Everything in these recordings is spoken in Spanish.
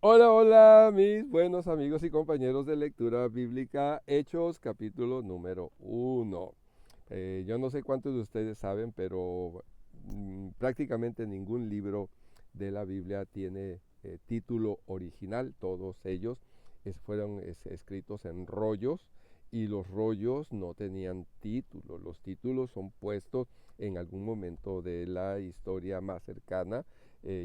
Hola, hola, mis buenos amigos y compañeros de lectura bíblica, Hechos, capítulo número 1. Yo no sé cuántos de ustedes saben, pero prácticamente ningún libro de la Biblia tiene título original. Todos ellos fueron escritos en rollos y los rollos no tenían título. Los títulos son puestos en algún momento de la historia más cercana,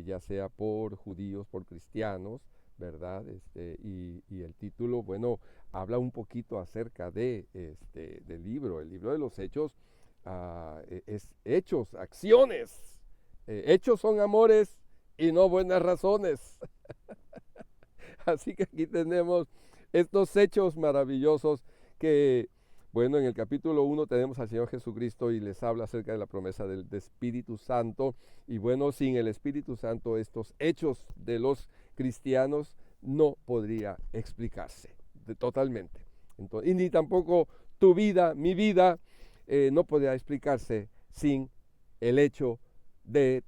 ya sea por judíos, por cristianos, ¿verdad? Y el título, bueno, habla un poquito acerca del libro. El libro de los hechos es hechos, acciones. Hechos son amores y no buenas razones. Así que aquí tenemos estos hechos maravillosos que, bueno, en el capítulo 1 tenemos al Señor Jesucristo y les habla acerca de la promesa del Espíritu Santo. Y bueno, sin el Espíritu Santo estos hechos de los cristianos no podría explicarse totalmente. Entonces, y ni tampoco tu vida, mi vida, no podría explicarse sin el hecho de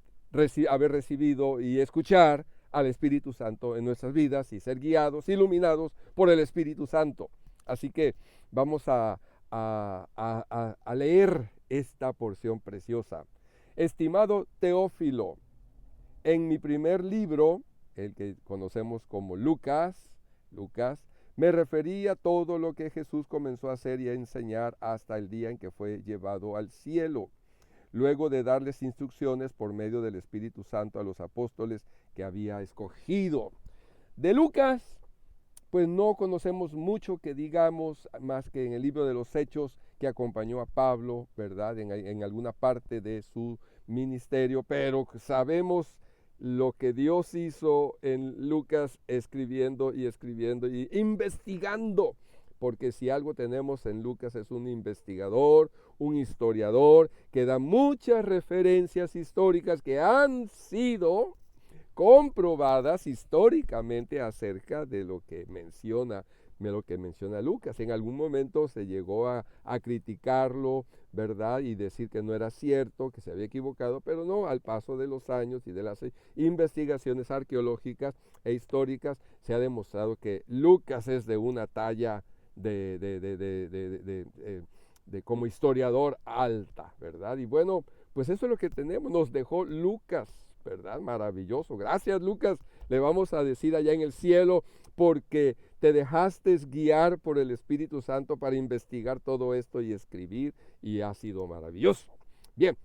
haber recibido y escuchar al Espíritu Santo en nuestras vidas y ser guiados, iluminados por el Espíritu Santo. Así que vamos a leer esta porción preciosa. Estimado Teófilo, en mi primer libro, el que conocemos como Lucas, me referí a todo lo que Jesús comenzó a hacer y a enseñar hasta el día en que fue llevado al cielo, luego de darles instrucciones por medio del Espíritu Santo a los apóstoles que había escogido. De Lucas, pues no conocemos mucho que digamos, más que en el libro de los Hechos que acompañó a Pablo, ¿verdad? En alguna parte de su ministerio, pero sabemos lo que Dios hizo en Lucas escribiendo y investigando, porque si algo tenemos en Lucas es un investigador, un historiador que da muchas referencias históricas que han sido comprobadas históricamente acerca de lo que menciona Lucas. En algún momento se llegó a criticarlo, ¿verdad? Y decir que no era cierto, que se había equivocado, pero no, al paso de los años y de las investigaciones arqueológicas e históricas se ha demostrado que Lucas es de una talla de como historiador alta, ¿verdad? Y bueno, pues eso es lo que tenemos, nos dejó Lucas, ¿verdad? Maravilloso. Gracias, Lucas, le vamos a decir allá en el cielo, porque te dejaste guiar por el Espíritu Santo para investigar todo esto y escribir, y ha sido maravilloso. Bien,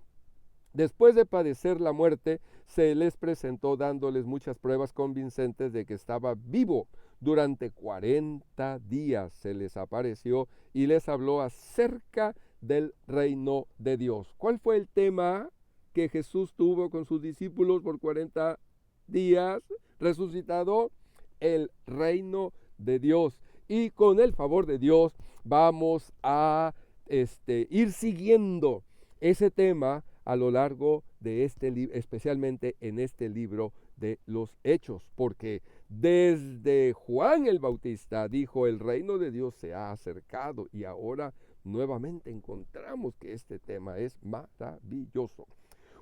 después de padecer la muerte, se les presentó dándoles muchas pruebas convincentes de que estaba vivo. Durante 40 días se les apareció y les habló acerca del reino de Dios. ¿Cuál fue el tema que Jesús tuvo con sus discípulos por 40 días resucitado? El reino de Dios. Y con el favor de Dios vamos a ir siguiendo ese tema a lo largo de este libro, especialmente en este libro de los Hechos, porque desde Juan el Bautista dijo: el reino de Dios se ha acercado, y ahora nuevamente encontramos que este tema es maravilloso.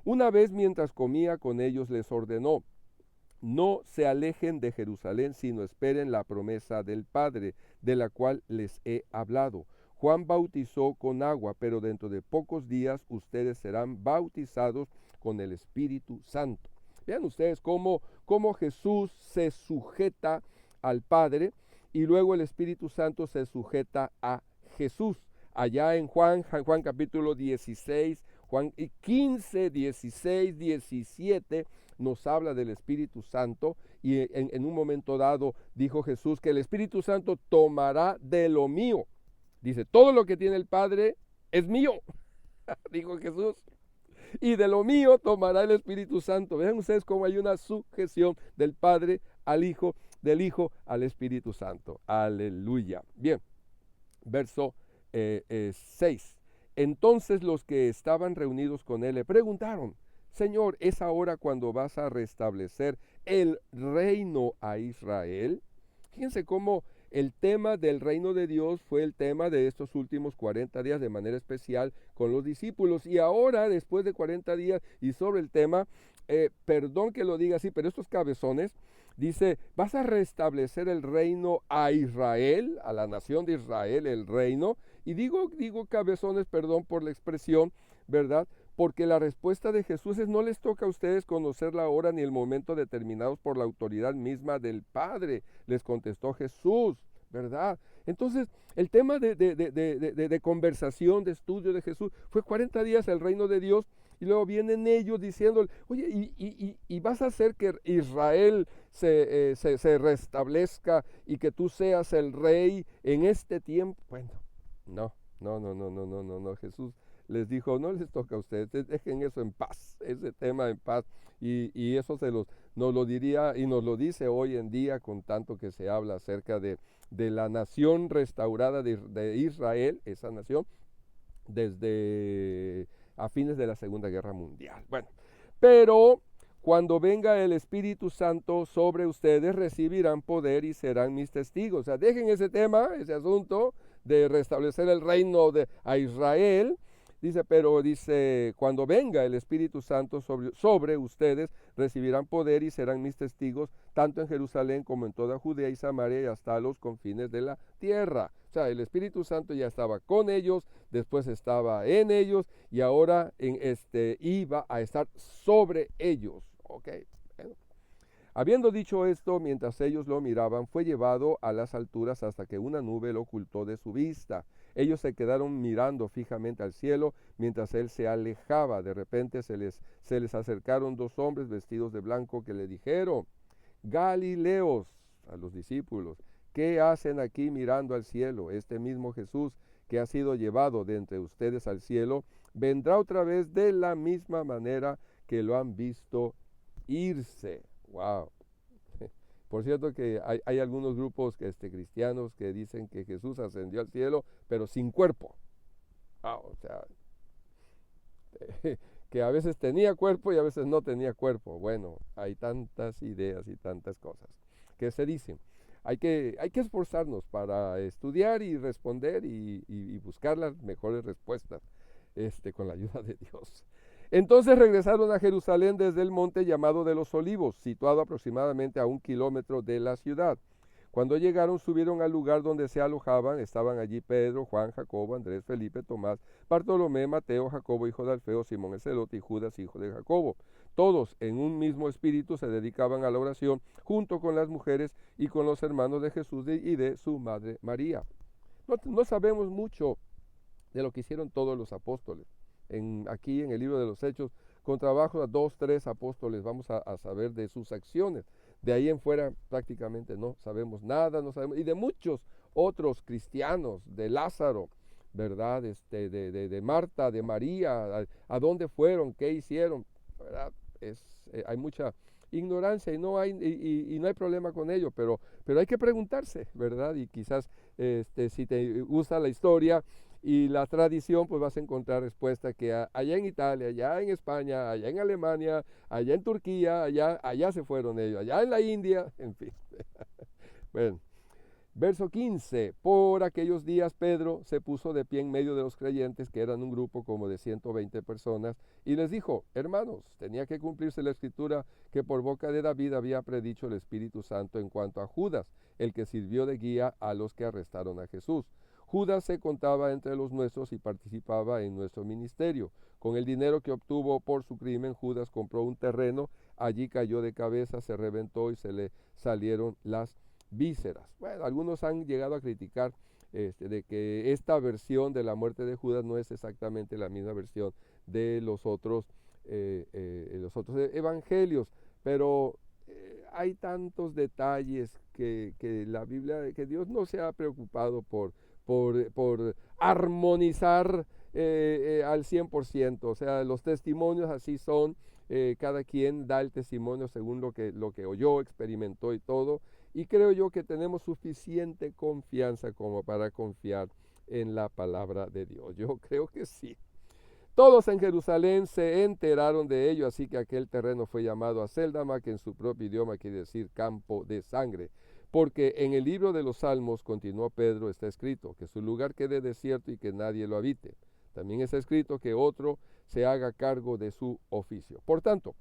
Una vez, mientras comía con ellos, les ordenó: no se alejen de Jerusalén, sino esperen la promesa del Padre, de la cual les he hablado. Juan bautizó con agua, pero dentro de pocos días ustedes serán bautizados con el Espíritu Santo. Vean ustedes cómo Jesús se sujeta al Padre y luego el Espíritu Santo se sujeta a Jesús. Allá en Juan capítulo 16, Juan 15, 16, 17, nos habla del Espíritu Santo, y en un momento dado dijo Jesús que el Espíritu Santo tomará de lo mío. Dice: todo lo que tiene el Padre es mío, dijo Jesús, y de lo mío tomará el Espíritu Santo. Vean ustedes cómo hay una sujeción del Padre al Hijo, del Hijo al Espíritu Santo. Aleluya. Bien, verso 6. Entonces los que estaban reunidos con él le preguntaron: Señor, ¿es ahora cuando vas a restablecer el reino a Israel? Fíjense cómo el tema del reino de Dios fue el tema de estos últimos 40 días de manera especial con los discípulos. Y ahora, después de 40 días y sobre el tema, perdón que lo diga así, pero estos cabezones Dice, vas a restablecer el reino a Israel, a la nación de Israel, el reino. Y digo cabezones, perdón por la expresión, ¿verdad? Porque la respuesta de Jesús es, no les toca a ustedes conocer la hora ni el momento determinados por la autoridad misma del Padre, les contestó Jesús, ¿verdad? Entonces, el tema de conversación, de estudio de Jesús, fue 40 días el reino de Dios, y luego vienen ellos diciendo, oye, y vas a hacer que Israel se restablezca y que tú seas el rey en este tiempo. Bueno, no, Jesús les dijo, no les toca a ustedes, dejen eso en paz, ese tema en paz, y eso nos lo diría y nos lo dice hoy en día con tanto que se habla acerca de la nación restaurada de Israel, esa nación, desde a fines de la Segunda Guerra Mundial. Bueno, pero cuando venga el Espíritu Santo sobre ustedes, recibirán poder y serán mis testigos. O sea, dejen ese tema, ese asunto de restablecer el reino a Israel. Dice, cuando venga el Espíritu Santo sobre ustedes, recibirán poder y serán mis testigos, tanto en Jerusalén como en toda Judea y Samaria y hasta los confines de la tierra. O sea, el Espíritu Santo ya estaba con ellos, después estaba en ellos y ahora iba a estar sobre ellos. Ok, bueno. Habiendo dicho esto, mientras ellos lo miraban, fue llevado a las alturas hasta que una nube lo ocultó de su vista. Ellos se quedaron mirando fijamente al cielo mientras él se alejaba. De repente se les acercaron dos hombres vestidos de blanco que le dijeron, Galileos, a los discípulos, ¿qué hacen aquí mirando al cielo? Este mismo Jesús que ha sido llevado de entre ustedes al cielo, vendrá otra vez de la misma manera que lo han visto irse. Wow. Por cierto que hay algunos grupos cristianos que dicen que Jesús ascendió al cielo, pero sin cuerpo. O sea, que a veces tenía cuerpo y a veces no tenía cuerpo. Bueno, hay tantas ideas y tantas cosas que se dicen. Hay que esforzarnos para estudiar y responder y buscar las mejores respuestas con la ayuda de Dios. Entonces regresaron a Jerusalén desde el monte llamado de los Olivos, situado aproximadamente a 1 kilómetro de la ciudad. Cuando llegaron, subieron al lugar donde se alojaban. Estaban allí Pedro, Juan, Jacobo, Andrés, Felipe, Tomás, Bartolomé, Mateo, Jacobo, hijo de Alfeo, Simón el celote y Judas, hijo de Jacobo. Todos en un mismo espíritu se dedicaban a la oración, junto con las mujeres y con los hermanos de Jesús y de su madre María. No sabemos mucho de lo que hicieron todos los apóstoles. Aquí en el libro de los Hechos, con trabajo a 2, 3 apóstoles, vamos a saber de sus acciones. De ahí en fuera prácticamente no sabemos nada, y de muchos otros cristianos, de Lázaro, ¿verdad? De Marta, de María, a dónde fueron, qué hicieron, ¿verdad? Hay mucha ignorancia y no hay problema con ello, pero hay que preguntarse, ¿verdad? Y quizás si te gusta la historia y la tradición, pues vas a encontrar respuesta que allá en Italia, allá en España, allá en Alemania, allá en Turquía, allá se fueron ellos, allá en la India, en fin. Bueno, verso 15, por aquellos días Pedro se puso de pie en medio de los creyentes, que eran un grupo como de 120 personas, y les dijo, hermanos, tenía que cumplirse la escritura que por boca de David había predicho el Espíritu Santo en cuanto a Judas, el que sirvió de guía a los que arrestaron a Jesús. Judas se contaba entre los nuestros y participaba en nuestro ministerio. Con el dinero que obtuvo por su crimen, Judas compró un terreno, allí cayó de cabeza, se reventó y se le salieron las vísceras. Bueno, algunos han llegado a criticar de que esta versión de la muerte de Judas no es exactamente la misma versión de los otros evangelios, pero hay tantos detalles que la Biblia, que Dios no se ha preocupado por armonizar al 100%, o sea, los testimonios así son, cada quien da el testimonio según lo que oyó, experimentó y todo, y creo yo que tenemos suficiente confianza como para confiar en la palabra de Dios. Yo creo que sí. Todos en Jerusalén se enteraron de ello, así que aquel terreno fue llamado Acéldama, que en su propio idioma quiere decir campo de sangre. Porque en el libro de los Salmos, continuó Pedro, está escrito que su lugar quede desierto y que nadie lo habite. También está escrito que otro se haga cargo de su oficio. Por tanto,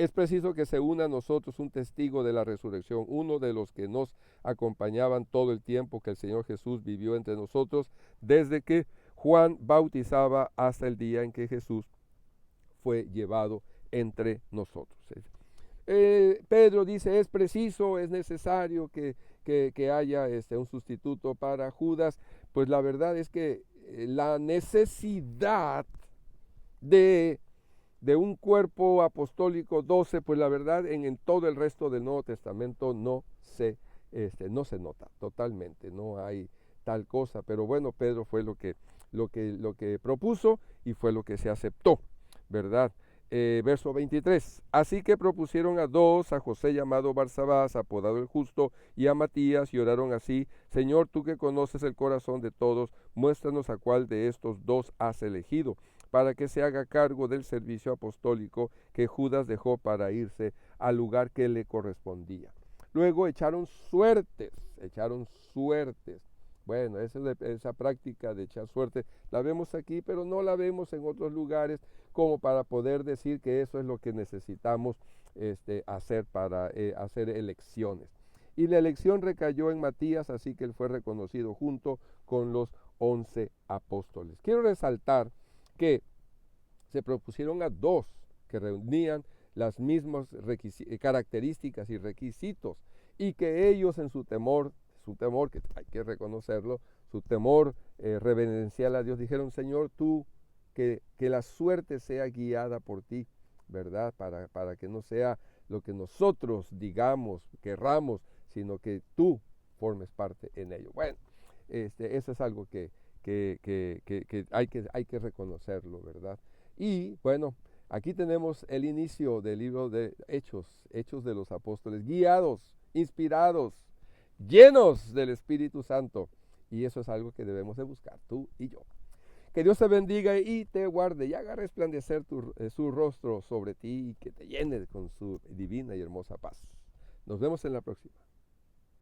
Es preciso que se una a nosotros un testigo de la resurrección, uno de los que nos acompañaban todo el tiempo que el Señor Jesús vivió entre nosotros, desde que Juan bautizaba hasta el día en que Jesús fue llevado entre nosotros. Pedro dice, es preciso, es necesario que haya un sustituto para Judas. Pues la verdad es que la necesidad de un cuerpo apostólico 12, pues la verdad en todo el resto del Nuevo Testamento no se nota totalmente, no hay tal cosa. Pero bueno, Pedro fue lo que propuso y fue lo que se aceptó, ¿verdad? Verso 23, así que propusieron a dos, a José llamado Barsabás, apodado el Justo, y a Matías, y oraron así: Señor, tú que conoces el corazón de todos, muéstranos a cuál de estos dos has elegido, para que se haga cargo del servicio apostólico que Judas dejó para irse al lugar que le correspondía. Luego echaron suertes. Bueno, esa práctica de echar suerte la vemos aquí, pero no la vemos en otros lugares, como para poder decir que eso es lo que necesitamos hacer para hacer elecciones. Y la elección recayó en Matías, así que él fue reconocido junto con los 11 apóstoles. Quiero resaltar que se propusieron a dos que reunían las mismas características y requisitos, y que ellos en su temor, que hay que reconocerlo, su temor reverencial a Dios, dijeron: Señor, tú, que la suerte sea guiada por ti, ¿verdad? Para que no sea lo que nosotros digamos, querramos, sino que tú formes parte en ello. Bueno, eso es algo que hay que reconocerlo, ¿verdad? Y bueno, aquí tenemos el inicio del libro de Hechos de los Apóstoles, guiados, inspirados, llenos del Espíritu Santo. Y eso es algo que debemos de buscar, tú y yo. Que Dios te bendiga y te guarde y haga resplandecer su rostro sobre ti, y que te llene con su divina y hermosa paz. Nos vemos en la próxima.